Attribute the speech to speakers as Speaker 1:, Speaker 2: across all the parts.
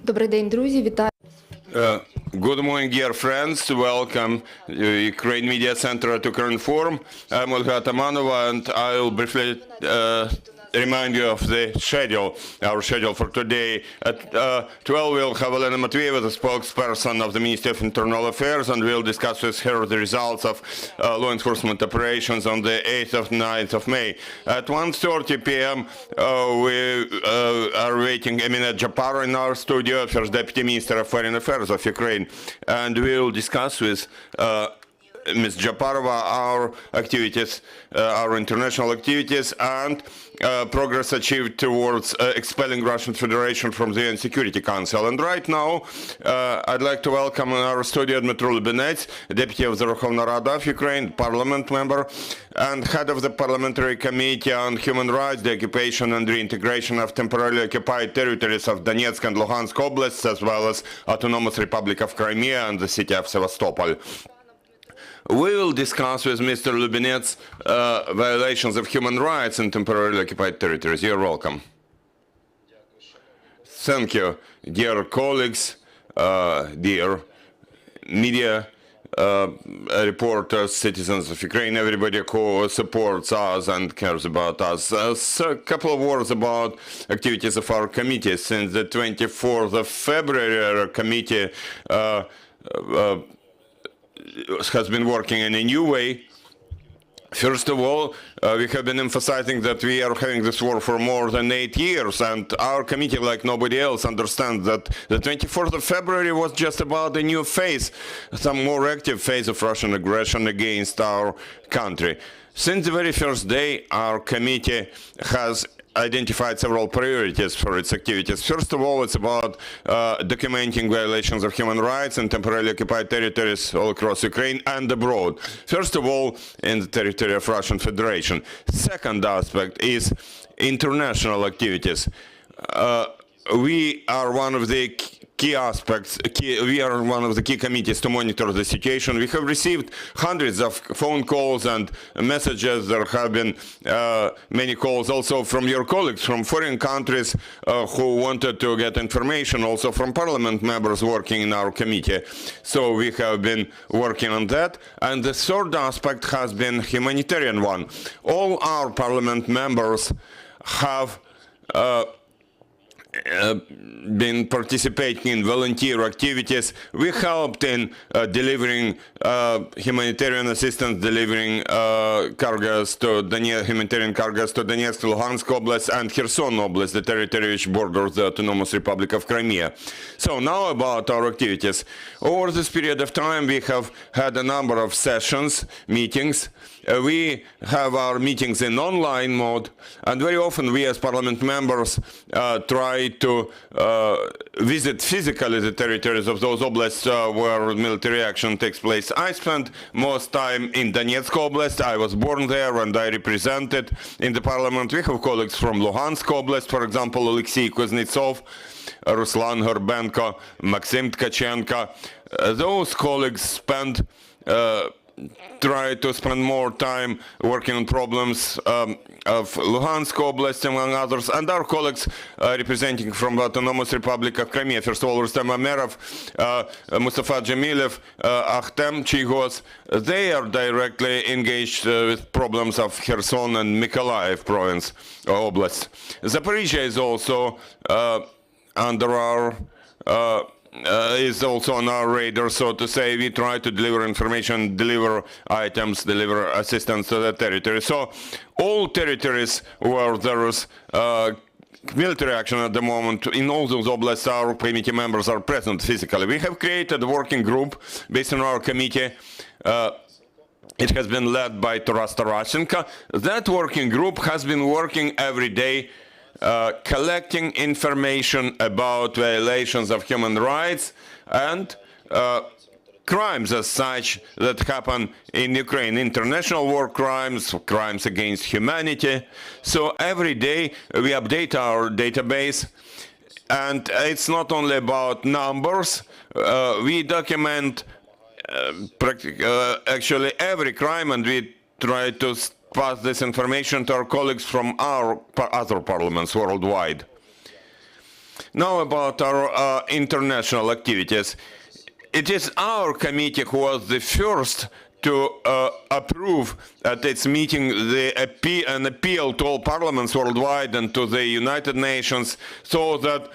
Speaker 1: Добрий день, друзі, вітаю.
Speaker 2: Good morning, dear friends. Welcome Ukraine Media Center at Ukrinform. I'm Olga Atamanova, and I'll briefly remind you of the schedule, our schedule for today. At 12, we'll have Elena Matveeva, the spokesperson of the Ministry of Internal Affairs, and we'll discuss with her the results of law enforcement operations on the 8th of 9th of May. At 1:30 p.m., we are waiting Emina Japar in our studio, First Deputy Minister of Foreign Affairs of Ukraine, and we'll discuss with Ms. Japarova our activities, our international activities, and progress achieved towards expelling Russian Federation from the UN Security Council. And right now, I'd like to welcome in our studio Dmytro Lubinets, Deputy of the Verkhovna Rada of Ukraine, Parliament member, and head of the Parliamentary Committee on Human Rights, Deoccupation and Reintegration of temporarily occupied territories of Donetsk and Luhansk Oblasts, as well as Autonomous Republic of Crimea and the city of Sevastopol. We will discuss with Mr. Lubinets violations of human rights in temporarily occupied territories. You're welcome. Thank you, dear colleagues, dear media, reporters, citizens of Ukraine, everybody who supports us and cares about us. A couple of words about activities of our committee. Since the 24th of February, our committee has been working in a new way. First of all, we have been emphasizing that we are having this war for more than 8 years, and our committee, like nobody else, understands that the 24th of February was just about a new phase, some more active phase of Russian aggression against our country. Since the very first day, our committee has identified several priorities for its activities. First of all, it's about documenting violations of human rights in temporarily occupied territories all across Ukraine and abroad. First of all, in the territory of Russian Federation. Second aspect is international activities. We are one of the key aspects, we are one of the key committees to monitor the situation. We have received hundreds of phone calls and messages. There have been many calls also from your colleagues from foreign countries who wanted to get information, also from parliament members working in our committee. So we have been working on that. And the third aspect has been humanitarian one. All our parliament members have been participating in volunteer activities. We helped in delivering humanitarian assistance, delivering cargoes to humanitarian cargoes to Donetsk, Luhansk Oblasts, and Kherson Oblast, the territory which borders the Autonomous Republic of Crimea. So now about our activities. Over this period of time, we have had a number of sessions, meetings. We have our meetings in online mode, and very often we as parliament members try to visit physically the territories of those oblasts where military action takes place. I spent most time in Donetsk Oblast. I was born there and I represented in the parliament. We have colleagues from Luhansk Oblast, for example, Alexei Kuznetsov, Ruslan Gorbenko, Maxim Tkachenko. Those colleagues try to spend more time working on problems of Luhansk Oblast, among others, and our colleagues representing from the Autonomous Republic of Crimea, first of all, Rustem Amerov, Mustafa Jamilov, Akhtem Chigos, they are directly engaged with problems of Kherson and Mykolaiv province, Oblast. Zaporizhia is also under our is also on our radar, so to say. We try to deliver information, deliver items, deliver assistance to the territory. So all territories where there is military action at the moment, in all those oblasts, our committee members are present physically. We have created a working group based on our committee. It has been led by Taras Tarashenko. That working group has been working every day collecting information about violations of human rights and crimes as such that happen in Ukraine, international war crimes, crimes against humanity. So every day we update our database, and it's not only about numbers. We document actually every crime, and we try to pass this information to our colleagues from our other parliaments worldwide. Now about our international activities. It is our committee who was the first to approve at its meeting an appeal to all parliaments worldwide and to the United Nations so that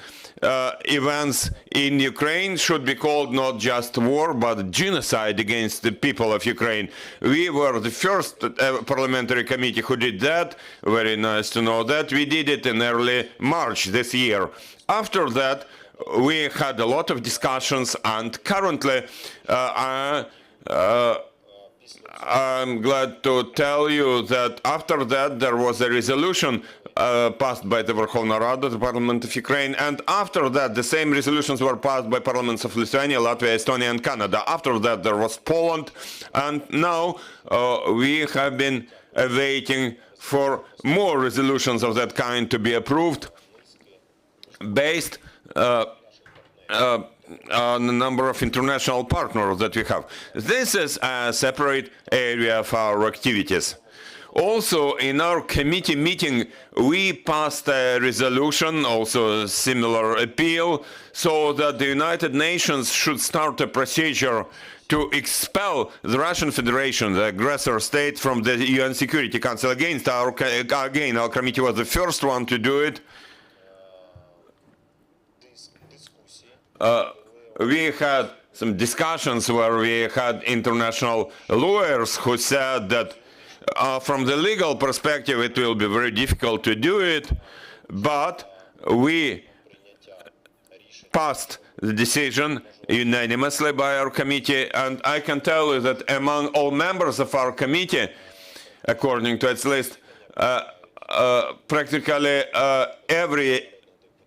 Speaker 2: events in Ukraine should be called not just war but genocide against the people of Ukraine. We were the first parliamentary committee who did that. Very nice to know that. We did it in early March this year. After that, we had a lot of discussions, and currently I'm glad to tell you that after that there was a resolution passed by the Verkhovna Rada, the Parliament of Ukraine, and after that the same resolutions were passed by parliaments of Lithuania, Latvia, Estonia and Canada. After that there was Poland, and now we have been awaiting for more resolutions of that kind to be approved based on a number of international partners that we have. This is a separate area of our activities. Also, in our committee meeting, we passed a resolution, also a similar appeal, so that the United Nations should start a procedure to expel the Russian Federation, the aggressor state, from the UN Security Council. Again, our committee was the first one to do it. We had some discussions where we had international lawyers who said that from the legal perspective it will be very difficult to do it, but we passed the decision unanimously by our committee, and I can tell you that among all members of our committee, according to its list, practically every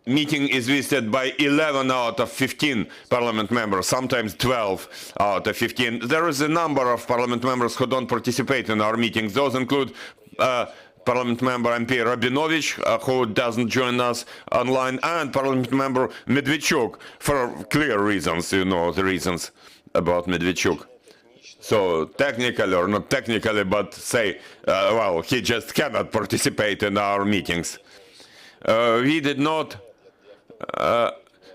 Speaker 2: meeting is visited by 11 out of 15 parliament members, sometimes 12 out of 15. There is a number of parliament members who don't participate in our meetings. Those include Parliament member MP Rabinovich, who doesn't join us online, and Parliament member Medvedchuk, for clear reasons. You know the reasons about Medvedchuk. So technically, or not technically, but say, well, he just cannot participate in our meetings. We did not.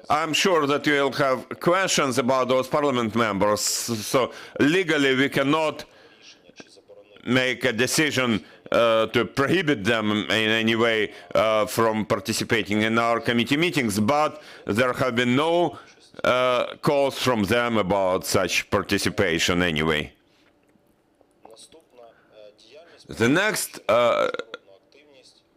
Speaker 2: I'm sure that you will have questions about those parliament members. So legally, we cannot make a decision to prohibit them in any way from participating in our committee meetings, but there have been no calls from them about such participation anyway. The next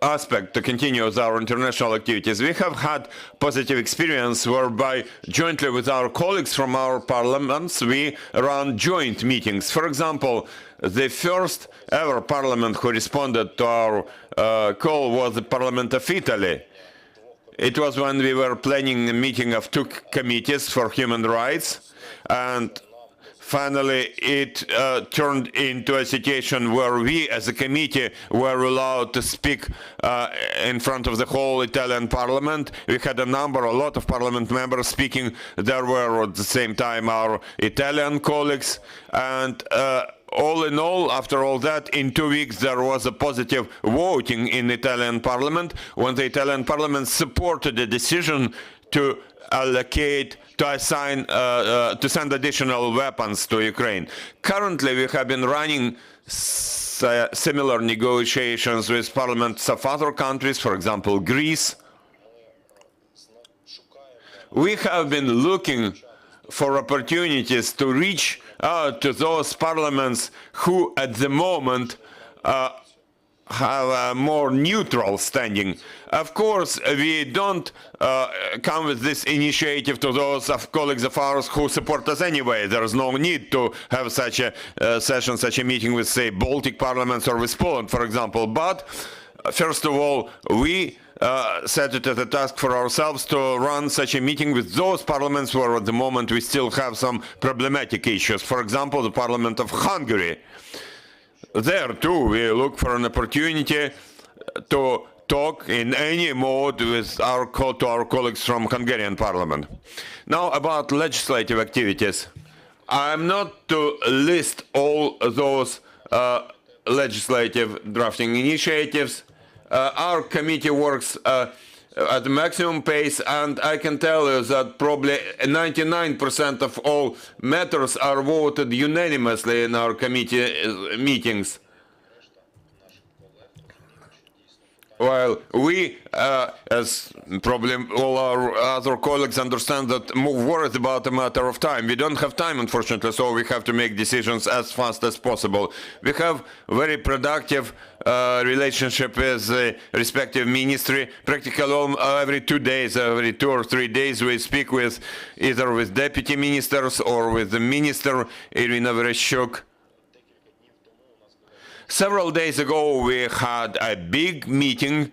Speaker 2: aspect to continue with our international activities, we have had positive experience whereby jointly with our colleagues from our parliaments we run joint meetings. For example, the first ever parliament who responded to our call was the Parliament of Italy. It was when we were planning a meeting of two committees for human rights, and finally it turned into a situation where we as a committee were allowed to speak in front of the whole Italian parliament. We had a lot of parliament members speaking. There were at the same time our Italian colleagues, and all in all, after all that, in 2 weeks there was a positive voting in the Italian parliament when the Italian parliament supported a decision to allocate, to assign, to send additional weapons to Ukraine. Currently, we have been running similar negotiations with parliaments of other countries, for example, Greece. We have been looking for opportunities to reach out to those parliaments who, at the moment, have a more neutral standing. Of course, we don't come with this initiative to those colleagues of ours who support us anyway. There is no need to have such a session, such a meeting with, say, Baltic parliaments or with Poland, for example. But first of all, we set it as a task for ourselves to run such a meeting with those parliaments where at the moment we still have some problematic issues. For example, the Parliament of Hungary. There too, we look for an opportunity to talk in any mode with our colleagues from Hungarian Parliament. Now about legislative activities. I'm not to list all those legislative drafting initiatives. Our committee works at the maximum pace, and I can tell you that probably 99% of all matters are voted unanimously in our committee meetings. While we, as probably all our other colleagues, understand that more worried about a matter of time. We don't have time, unfortunately, so we have to make decisions as fast as possible. We have very productive relationship with the respective ministry. Practically every 2 days, every 2 or 3 days, we speak with either with deputy ministers or with the minister, Irina Vereshchuk. Several days ago, we had a big meeting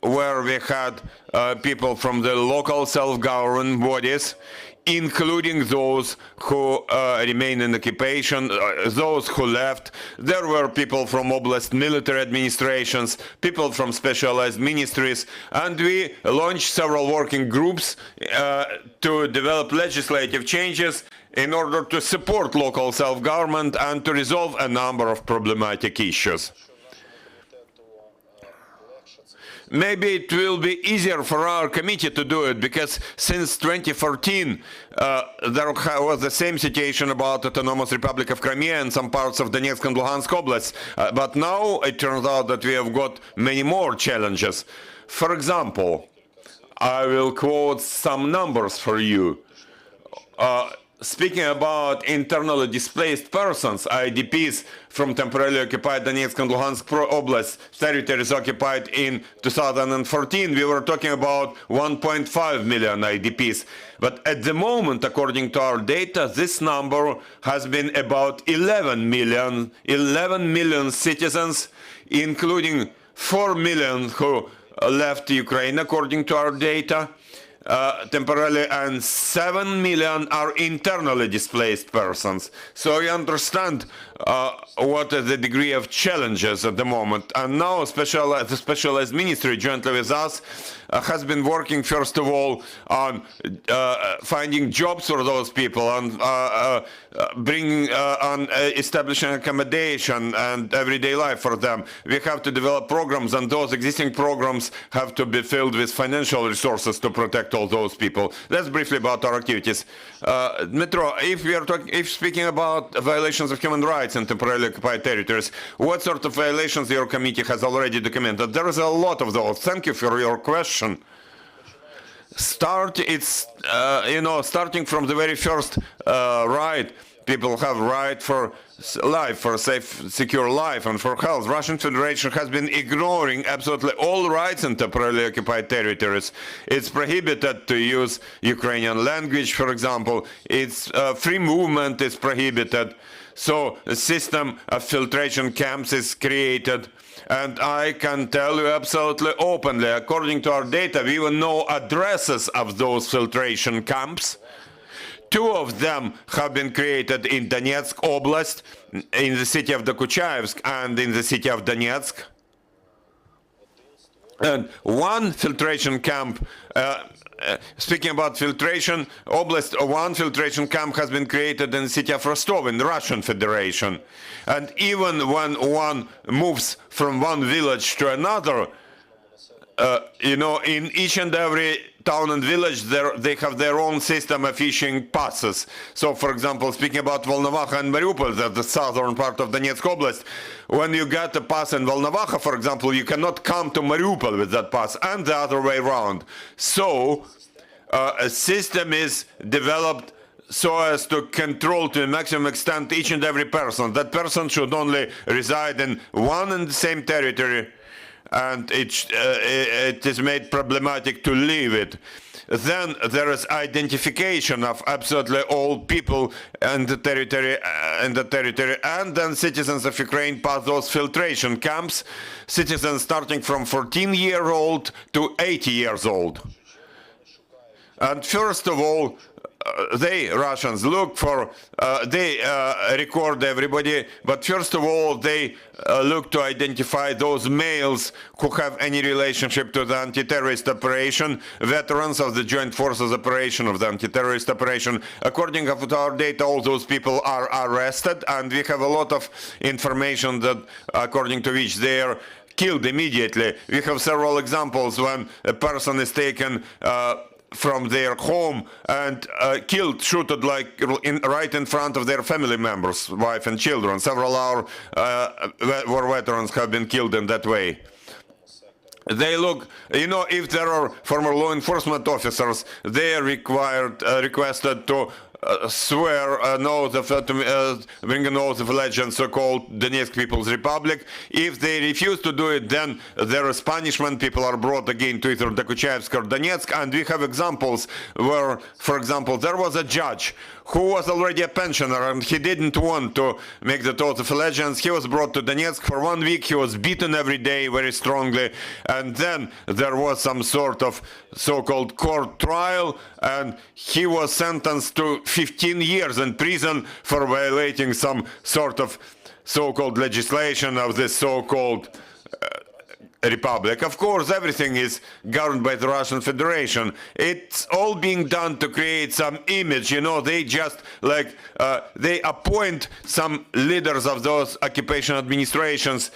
Speaker 2: where we had people from the local self-government bodies, including those who remain in occupation, those who left. There were people from Oblast military administrations, people from specialized ministries, and we launched several working groups to develop legislative changes in order to support local self-government and to resolve a number of problematic issues. Maybe it will be easier for our committee to do it, because since 2014 there was the same situation about Autonomous Republic of Crimea and some parts of Donetsk and Luhansk Oblasts. But now it turns out that we have got many more challenges. For example, I will quote some numbers for you. Speaking about internally displaced persons, IDPs from temporarily occupied Donetsk and Luhansk Oblasts, territories occupied in 2014, we were talking about 1.5 million IDPs. But at the moment, according to our data, this number has been about 11 million citizens, including 4 million who left Ukraine, according to our data. Temporarily, and 7 million are internally displaced persons. So you understand what is the degree of challenges at the moment. And now the specialized ministry, jointly with us, has been working first of all on finding jobs for those people, on establishing accommodation and everyday life for them. We have to develop programs, and those existing programs have to be filled with financial resources to protect all those people. That's briefly about our activities. Dmytro, if speaking about violations of human rights in temporarily occupied territories, what sort of violations your committee has already documented? There is a lot of those. Thank you for your question. Starting from the very first right. People have right for life, for safe, secure life, and for health. Russian Federation has been ignoring absolutely all rights in temporarily occupied territories. It's prohibited to use Ukrainian language, for example. It's free movement is prohibited. So a system of filtration camps is created. And I can tell you absolutely openly, according to our data, we even know addresses of those filtration camps. 2 of them have been created in Donetsk Oblast, in the city of Deoccupation and in the city of Donetsk. And one filtration camp, speaking about filtration, Oblast, one filtration camp has been created in the city of Rostov in the Russian Federation. And even when one moves from one village to another, in each and every town and village, they have their own system of issuing passes. So, for example, speaking about Volnovakha and Mariupol, that's the southern part of Donetsk Oblast, when you get a pass in Volnovakha, for example, you cannot come to Mariupol with that pass, and the other way around. So, a system is developed so as to control to a maximum extent each and every person. That person should only reside in one and the same territory, and it is made problematic to leave it. Then there is identification of absolutely all people in the territory, and then citizens of Ukraine pass those filtration camps, citizens starting from 14-year-old to 80 years old. And first of all, Russians look for, they record everybody, but first of all they look to identify those males who have any relationship to the anti-terrorist operation, veterans of the joint forces operation of the anti-terrorist operation. According to our data, all those people are arrested, and we have a lot of information that according to which they are killed immediately. We have several examples when a person is taken from their home and killed, shooted like right in front of their family members, wife and children. Several our war veterans have been killed in that way. They look, if there are former law enforcement officers, they are requested to swear an oath of bring an oath of allegiance, so-called Donetsk People's Republic. If they refuse to do it, then there is punishment. People are brought again to either Deoccupation or Donetsk, and we have examples where, for example, there was a judge who was already a pensioner and he didn't want to make the oath of allegiance. He was brought to Donetsk for 1 week. He was beaten every day very strongly, and then there was some sort of so-called court trial, and he was sentenced to 15 years in prison for violating some sort of so-called legislation of this so-called republic. Of course, everything is governed by the Russian Federation. It's all being done to create some image. They just they appoint some leaders of those occupation administrations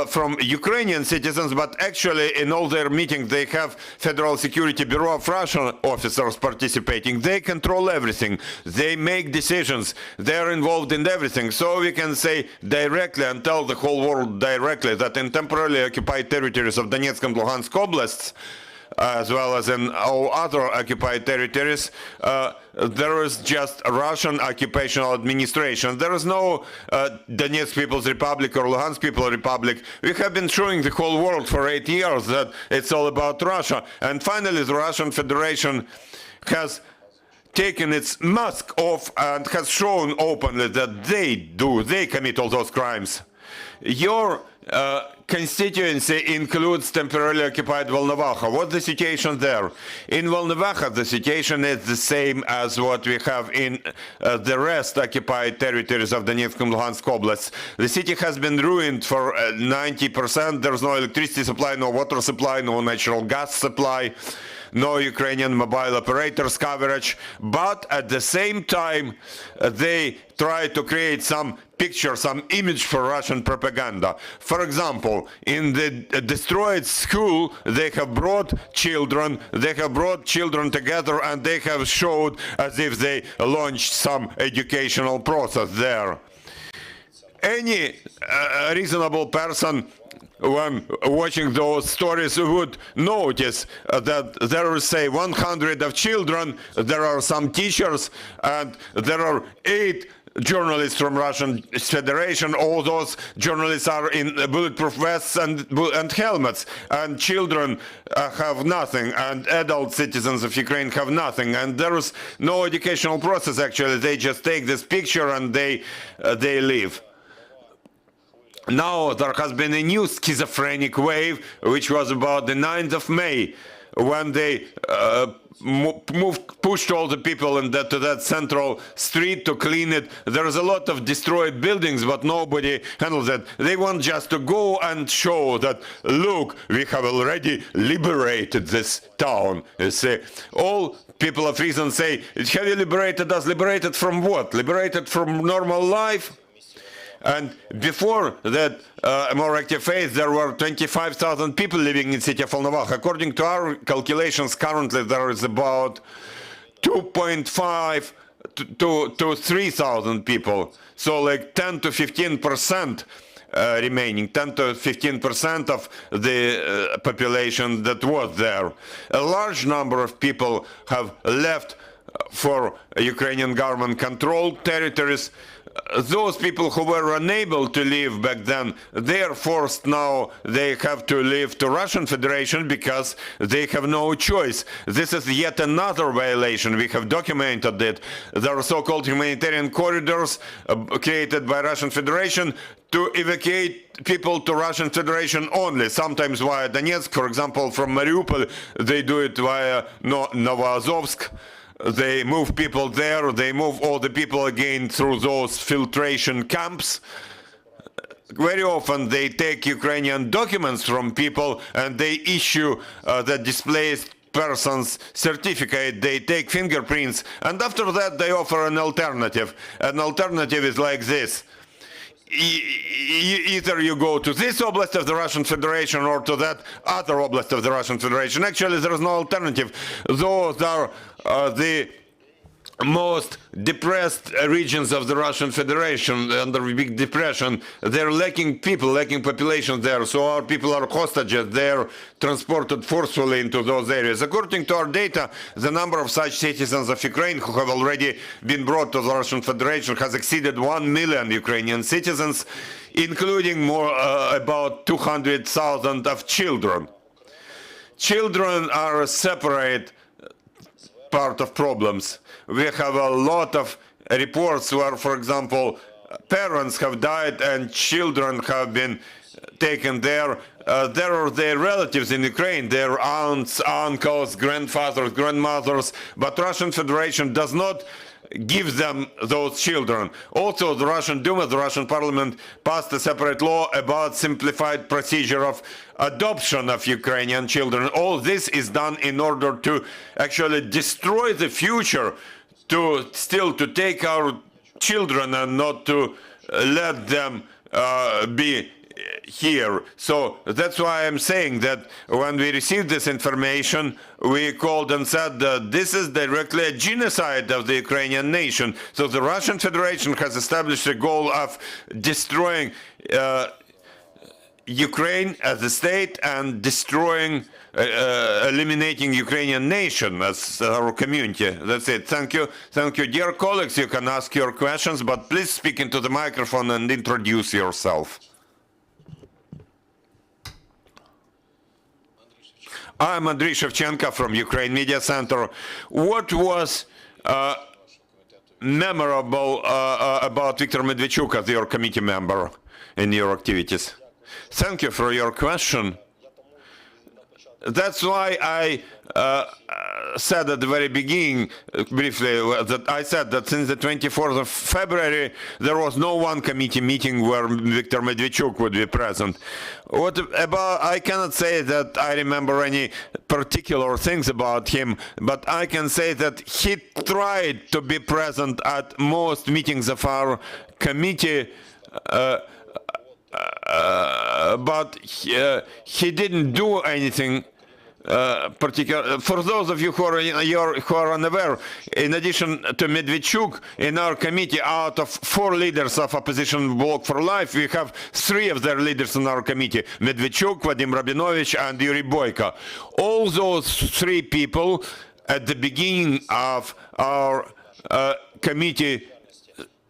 Speaker 2: from Ukrainian citizens, but actually in all their meetings they have Federal Security Bureau of Russian officers participating. They control everything. They make decisions. They're involved in everything. So we can say directly and tell the whole world directly that in temporarily occupied territories of Donetsk and Luhansk Oblasts, as well as in all other occupied territories, there is just a Russian occupational administration. There is no Donetsk People's Republic or Luhansk People's Republic. We have been showing the whole world for 8 years that it's all about Russia. And finally, the Russian Federation has taken its mask off and has shown openly that they commit all those crimes. Your constituency includes temporarily occupied Volnovakha. What's the situation there? In Volnovakha, the situation is the same as what we have in the rest occupied territories of Donetsk and Luhansk Oblasts. The city has been ruined for 90%. There's no electricity supply, no water supply, no natural gas supply, no Ukrainian mobile operators coverage, but at the same time they try to create some picture, some image for Russian propaganda. For example, in the destroyed school, they have brought children together and they have showed as if they launched some educational process there. Any reasonable person when watching those stories would notice that there are, say, 100 of children, there are some teachers, and there are 8 journalists from Russian Federation. All those journalists are in bulletproof vests and helmets, and children have nothing, and adult citizens of Ukraine have nothing, and there is no educational process actually. They just take this picture and they leave. Now there has been a new schizophrenic wave, which was about the 9th of May, when they pushed all the people to that central street to clean it. There is a lot of destroyed buildings, but nobody handles it. They want just to go and show that, look, we have already liberated this town. You see, all people of reason say, have you liberated us? Liberated from what? Liberated from normal life? And before that more active phase, there were 25,000 people living in city of Volnovakha. According to our calculations, currently there is about 2.5 to 3,000 people. So like 10 to 15% remaining, 10 to 15% of the population that was there. A large number of people have left for Ukrainian government-controlled territories. Those people who were unable to leave back then, they are forced now, they have to leave to Russian Federation because they have no choice. This is yet another violation. We have documented it. There are so-called humanitarian corridors created by Russian Federation to evacuate people to Russian Federation only, sometimes via Donetsk. For example, from Mariupol, they do it via Novoazovsk. They move people there, they move all the people again through those filtration camps. Very often they take Ukrainian documents from people and they issue the displaced person's certificate, they take fingerprints, and after that they offer an alternative. An alternative is like this. either you go to this oblast of the Russian Federation or to that other oblast of the Russian Federation. Actually, there is no alternative. Those are the most depressed regions of the Russian Federation under big depression. They're lacking people, lacking population there, so our people are hostages. They're transported forcefully into those areas. According to our data, the number of such citizens of Ukraine who have already been brought to the Russian Federation has exceeded 1 million Ukrainian citizens, including about 200,000 of children. Children are a separate part of problems. We have a lot of reports where, for example, parents have died and children have been taken there. There are their relatives in Ukraine, their aunts, uncles, grandfathers, grandmothers, but Russian Federation does not give them those children. Also, the Russian Duma, the Russian parliament, passed a separate law about simplified procedure of adoption of Ukrainian children. All this is done in order to actually destroy the future, to take our children and not to let them be here. So that's why I'm saying that when we received this information, we called and said that this is directly a genocide of the Ukrainian nation. So the Russian Federation has established a goal of destroying Ukraine as a state and destroying, eliminating Ukrainian nation as our community. That's it. Thank you. Thank you. Dear colleagues, you can ask your questions, but please speak into the microphone and introduce yourself. I'm Andriy Shevchenko from Ukraine Media Center. What was memorable about Viktor Medvedchuk as your committee member in your activities? Thank you for your question. That's why I said at the very beginning, briefly, that I said that since the 24th of February, there was no one committee meeting where Viktor Medvedchuk would be present. What about, I cannot say that I remember any particular things about him, but I can say that he tried to be present at most meetings of our committee, but he didn't do anything particular. For those of you who are unaware, in addition to Medvedchuk, in our committee, out of 4 leaders of opposition Bloc for Life, we have 3 of their leaders in our committee: Medvedchuk, Vadim Rabinovich, and Yuri Boyko. All those 3 people, at the beginning of our committee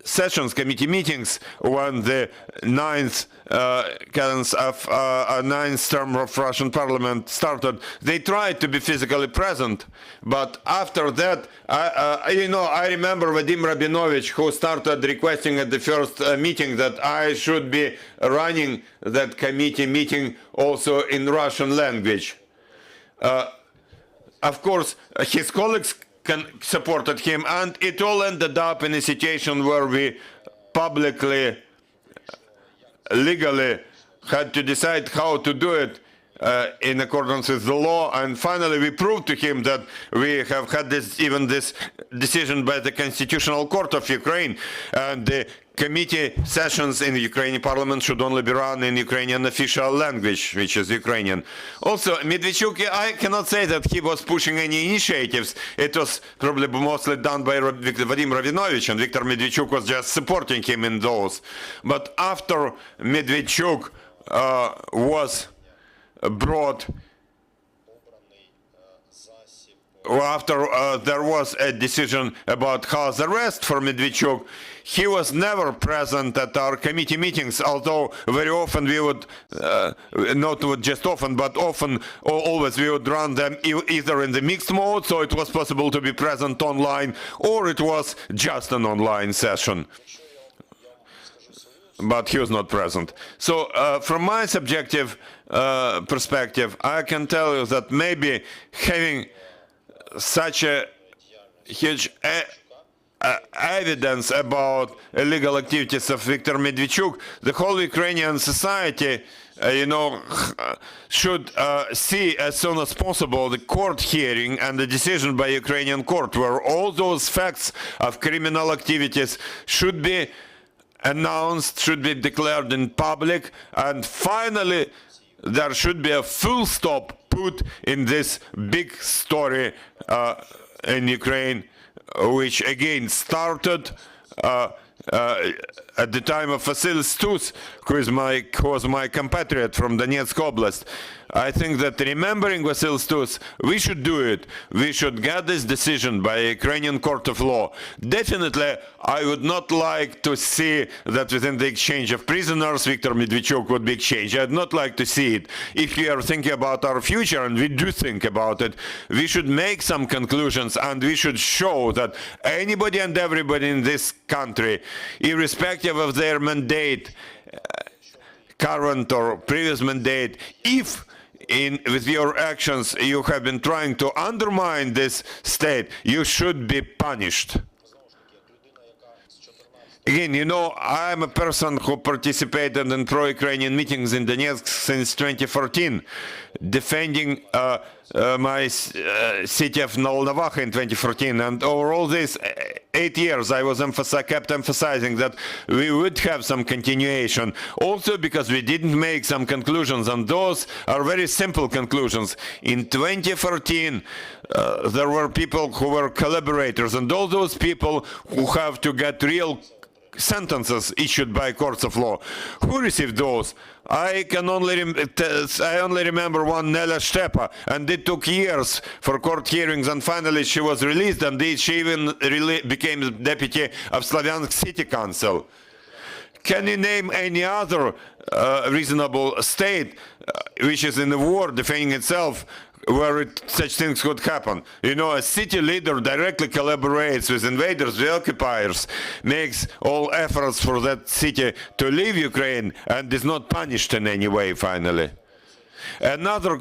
Speaker 2: sessions, committee meetings, when the 9th cadence of 9th term of Russian Parliament started, they tried to be physically present. But after that, I remember Vadim Rabinovich, who started requesting at the first meeting that I should be running that committee meeting also in Russian language. Of course, his colleagues supported him, and it all ended up in a situation where we publicly, legally had to decide how to do it in accordance with the law, and finally we proved to him that we have had this decision by the Constitutional Court of Ukraine, and the committee sessions in the Ukrainian parliament should only be run in Ukrainian official language, which is Ukrainian. Also, Medvedchuk, I cannot say that he was pushing any initiatives. It was probably mostly done by Vadim Rabinovich, and Viktor Medvedchuk was just supporting him in those. But after Medvedchuk was brought, after there was a decision about house arrest for Medvedchuk, he was never present at our committee meetings, although very often we would, not just often, but often, always we would run them either in the mixed mode, so it was possible to be present online, or it was just an online session. But he was not present. So from my subjective perspective, I can tell you that maybe having such a huge evidence about illegal activities of Viktor Medvedchuk, the whole Ukrainian society, should see as soon as possible the court hearing and the decision by Ukrainian court, where all those facts of criminal activities should be announced, should be declared in public, and finally there should be a full stop put in this big story in Ukraine, which again started at the time of Vasil Stus, who was my compatriot from Donetsk Oblast. I think that remembering Vasil Stus, we should do it. We should get this decision by a Ukrainian court of law. Definitely, I would not like to see that within the exchange of prisoners, Viktor Medvedchuk would be exchanged. I'd not like to see it. If we are thinking about our future, and we do think about it, we should make some conclusions, and we should show that anybody and everybody in this country, irrespective of their mandate, current or previous mandate, if with your actions you have been trying to undermine this state, you should be punished. Again, you know, I'm a person who participated in pro-Ukrainian meetings in Donetsk since 2014, defending my city of Volnovakha in 2014, and over all these 8 years I was kept emphasizing that we would have some continuation, also because we didn't make some conclusions, and those are very simple conclusions. In 2014 there were people who were collaborators, and all those people who have to get real sentences issued by courts of law. Who received those? I only remember one, Nela Stepa, and it took years for court hearings, and finally she was released, and she even became deputy of Slavyansk City Council. Can you name any other reasonable state which is in the war defending itself, where such things could happen? You know, a city leader directly collaborates with invaders, the occupiers, makes all efforts for that city to leave Ukraine, and is not punished in any way, finally. Another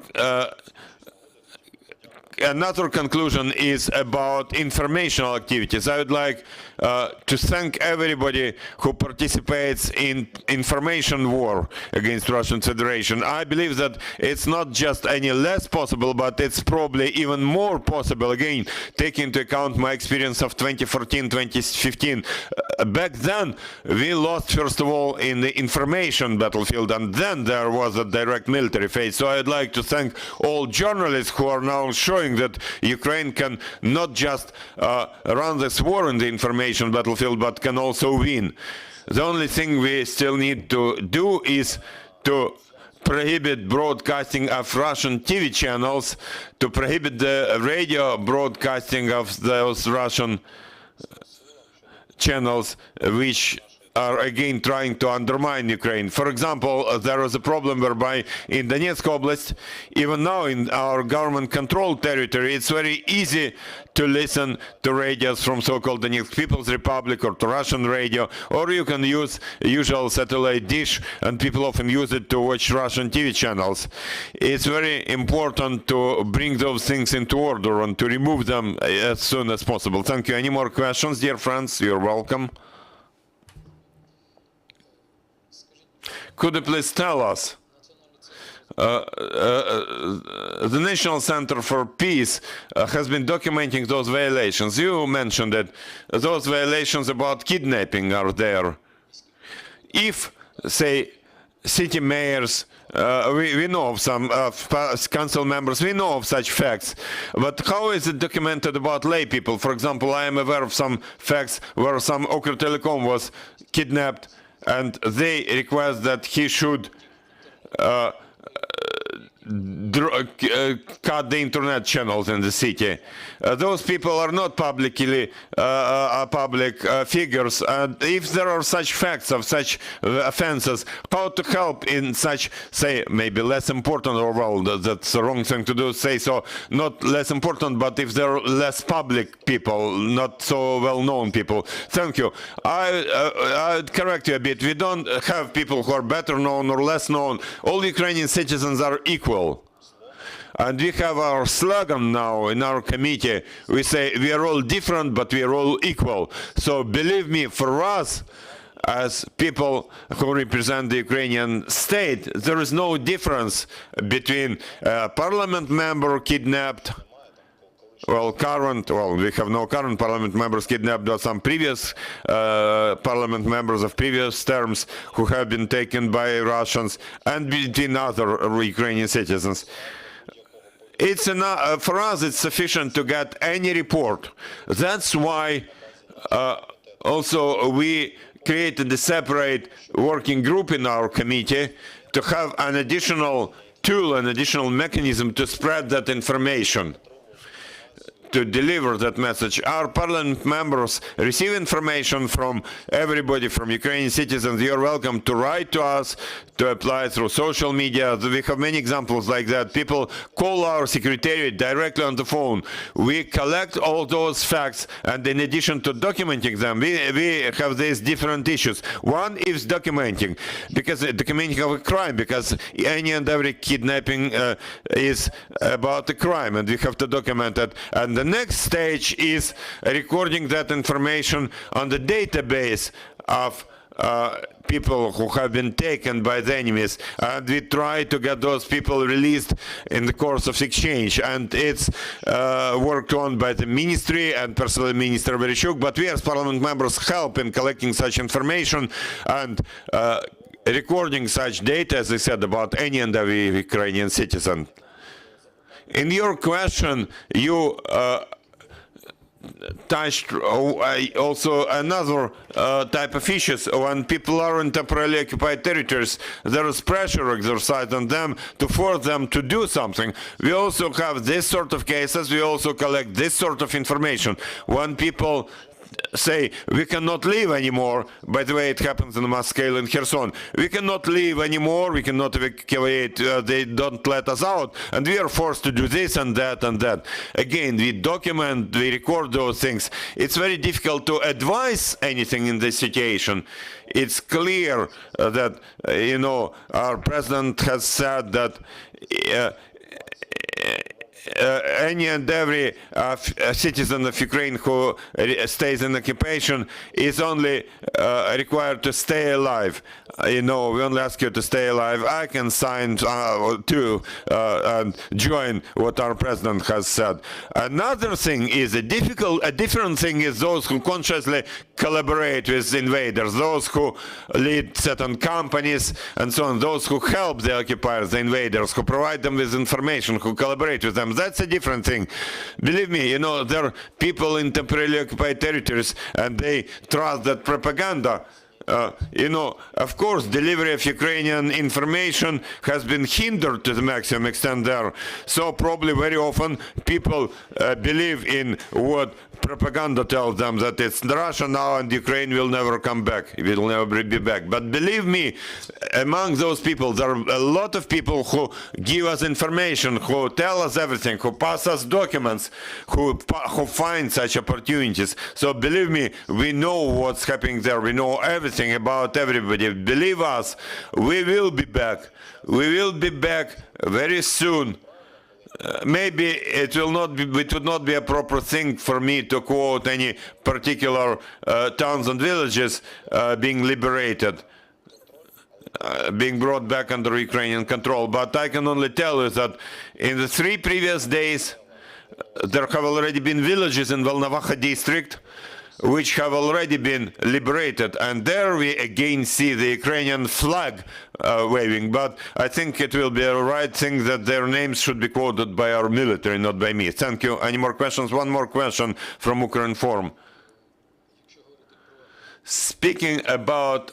Speaker 2: conclusion is about informational activities. I would like to thank everybody who participates in information war against Russian Federation. I believe that it's not just any less possible, but it's probably even more possible, again, taking into account my experience of 2014, 2015. Back then, we lost, first of all, in the information battlefield, and then there was a direct military phase. So I'd like to thank all journalists who are now showing that Ukraine can not just run this war in the information battlefield, but can also win. The only thing we still need to do is to prohibit broadcasting of Russian TV channels, to prohibit the radio broadcasting of those Russian channels which are again trying to undermine Ukraine. For example, there was a problem whereby in Donetsk Oblast, even now in our government-controlled territory, it's very easy to listen to radios from so-called Donetsk People's Republic or to Russian radio, or you can use usual satellite dish, and people often use it to watch Russian TV channels. It's very important to bring those things into order and to remove them as soon as possible. Thank you. Any more questions, dear friends? You're welcome. Could you please tell us, the National Center for Peace has been documenting those violations. You mentioned that those violations about kidnapping are there. If, say, city mayors, we know of some council members, we know of such facts, but how is it documented about lay people? For example, I am aware of some facts where some Ukrinform was kidnapped, and they request that he should cut the internet channels in the city. Those people are not publicly public figures, and if there are such facts of such offenses, how to help in such, say, maybe less important, or well, that's the wrong thing to do, say so, not less important, but if there are less public people, not so well-known people. Thank you. I'd correct you a bit. We don't have people who are better known or less known. All Ukrainian citizens are equal. And we have our slogan now in our committee. We say we are all different, but we are all equal. So believe me, for us, as people who represent the Ukrainian state, there is no difference between a parliament member kidnapped, well, we have no current parliament members kidnapped, but some previous parliament members of previous terms who have been taken by Russians and between other Ukrainian citizens. It's enough, for us it's sufficient to get any report. That's why also we created a separate working group in our committee to have an additional tool, an additional mechanism to spread that information, to deliver that message. Our parliament members receive information from everybody, from Ukrainian citizens. You are welcome to write to us, to apply through social media. We have many examples like that. People call our secretariat directly on the phone. We collect all those facts, and in addition to documenting them, we have these different issues. One is documenting, because documenting of a crime, because any and every kidnapping is about a crime, and we have to document it. And the next stage is recording that information on the database of people who have been taken by the enemies, and we try to get those people released in the course of exchange. And it's worked on by the ministry and personally Minister Vereshchuk, but we as parliament members help in collecting such information and recording such data, as I said, about any and every Ukrainian citizen. In your question, you touched also another type of issues. When people are in temporarily occupied territories, there is pressure exercised on them to force them to do something. We also have this sort of cases. We also collect this sort of information. When people say, we cannot leave anymore, by the way, it happens on a mass scale in Kherson, we cannot leave anymore, we cannot evacuate, they don't let us out, and we are forced to do this and that and that. Again, we document, we record those things. It's very difficult to advise anything in this situation. It's clear that, you know, our president has said that any and every citizen of Ukraine who stays in occupation is only required to stay alive. You know, we only ask you to stay alive. I can sign to and join what our president has said. Another thing is a different thing is those who consciously collaborate with invaders, those who lead certain companies and so on, those who help the occupiers, the invaders, who provide them with information, who collaborate with them. That's a different thing. Believe me, you know, there are people in temporarily occupied territories and they trust that propaganda. You know, of course, delivery of Ukrainian information has been hindered to the maximum extent there. So probably very often people believe in what propaganda tells them, that it's Russia now and Ukraine will never come back. It will never be back. But believe me, among those people, there are a lot of people who give us information, who tell us everything, who pass us documents, who find such opportunities. So believe me, we know what's happening there. We know everything about everybody. Believe us, we will be back. We will be back very soon. Maybe it would not be a proper thing for me to quote any particular towns and villages being liberated, being brought back under Ukrainian control. But I can only tell you that in the 3 previous days, there have already been villages in Volnovakha district which have already been liberated, and there we again see the Ukrainian flag waving. But I think it will be a right thing that their names should be quoted by our military, not by me. Thank you. Any more questions? One more question from Ukrinform. Speaking about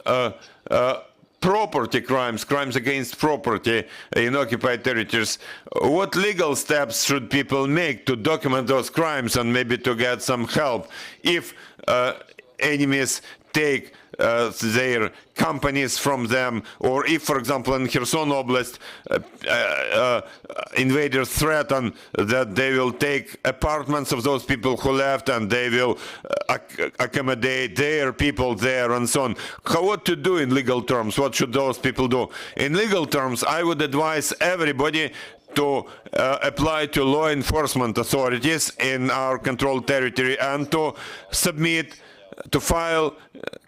Speaker 2: property crimes, crimes against property in occupied territories, what legal steps should people make to document those crimes and maybe to get some help if enemies take their companies from them, or if, for example, in Kherson Oblast, invaders threaten that they will take apartments of those people who left and they will accommodate their people there and so on. What to do in legal terms? What should those people do? In legal terms, I would advise everybody to apply to law enforcement authorities in our controlled territory and to submit to file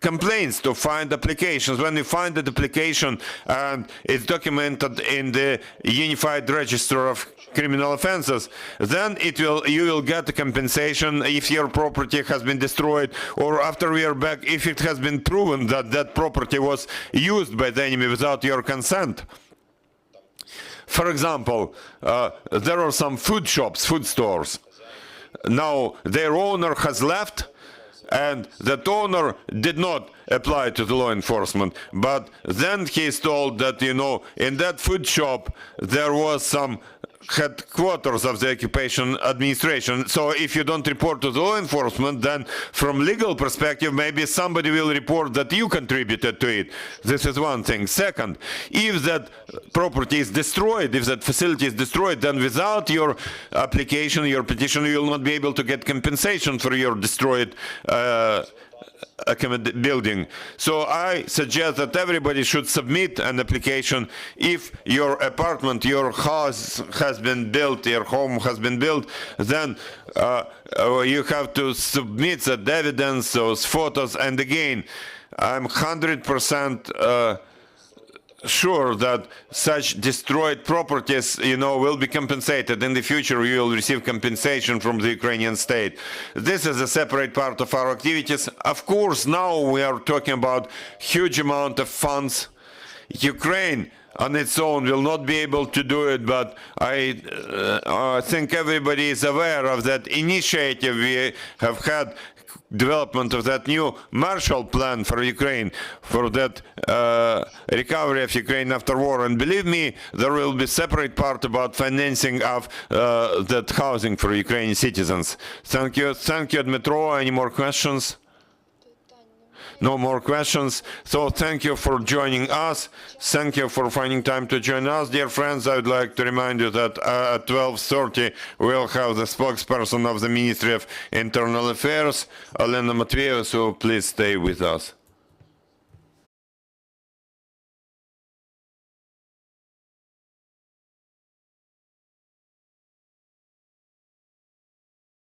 Speaker 2: complaints, to find applications. When you find the application and it's documented in the Unified Register of Criminal Offenses, then you will get a compensation if your property has been destroyed, or after we are back, if it has been proven that that property was used by the enemy without your consent. For example, there are some food shops, food stores. Now their owner has left, and that owner did not apply to the law enforcement, but then he is told that, you know, in that food shop there was some headquarters of the occupation administration. So if you don't report to the law enforcement, then from legal perspective, maybe somebody will report that you contributed to it. This is one thing. Second, if that property is destroyed, if that facility is destroyed, then without your application, your petition, you will not be able to get compensation for your destroyed building. So I suggest that everybody should submit an application if your apartment, your house has been built, your home has been built, then you have to submit that evidence, those photos, and again, I'm 100% sure that such destroyed properties, you know, will be compensated. In the future, you will receive compensation from the Ukrainian state. This is a separate part of our activities. Of course, now we are talking about huge amount of funds. Ukraine on its own will not be able to do it, but I think everybody is aware of that initiative. We have had development of that new Marshall Plan for Ukraine, for that recovery of Ukraine after war. And believe me, there will be separate part about financing of that housing for Ukrainian citizens. Thank you, Dmytro. Any more questions? No more questions. So thank you for joining us. Thank you for finding time to join us. Dear friends, I would like to remind you that at 12:30 we'll have the spokesperson of the Ministry of Internal Affairs, Elena Matveeva, so please stay with us.